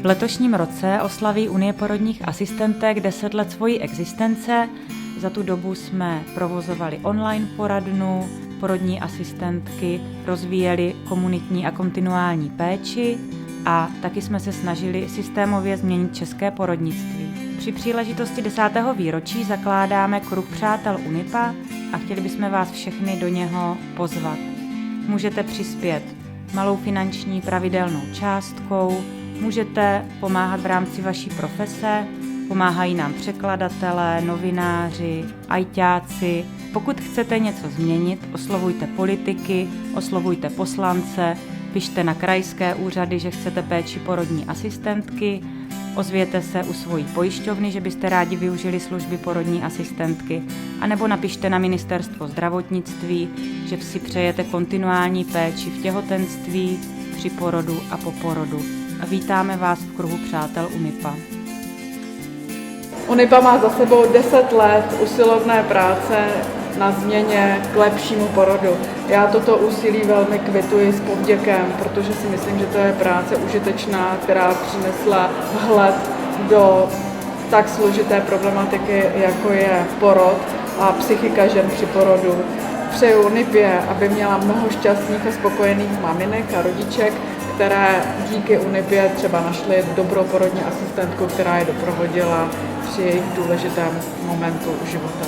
V letošním roce oslaví Unie porodních asistentek 10 let svojí existence. Za tu dobu jsme provozovali online poradnu, porodní asistentky rozvíjeli komunitní a kontinuální péči a taky jsme se snažili systémově změnit české porodnictví. Při příležitosti 10. výročí zakládáme kruh přátel UNIPA a chtěli bychom vás všechny do něho pozvat. Můžete přispět malou finanční pravidelnou částkou, můžete pomáhat v rámci vaší profese, pomáhají nám překladatelé, novináři, ajťáci. Pokud chcete něco změnit, oslovujte politiky, oslovujte poslance, pište na krajské úřady, že chcete péči porodní asistentky, ozvěte se u svojí pojišťovny, že byste rádi využili služby porodní asistentky, anebo napište na Ministerstvo zdravotnictví, že si přejete kontinuální péči v těhotenství, při porodu a po porodu. A vítáme vás v kruhu přátel UNIPA. UNIPA má za sebou 10 let usilovné práce na změně k lepšímu porodu. Já toto úsilí velmi kvituji s povděkem, protože si myslím, že to je práce užitečná, která přinesla vhled do tak složité problematiky, jako je porod a psychika žen při porodu. Přeju UNIPě, aby měla mnoho šťastných a spokojených maminek a rodiček, které díky UNIPě třeba našly dobrou porodní asistentku, která je doprovodila při jejich důležitém momentu života.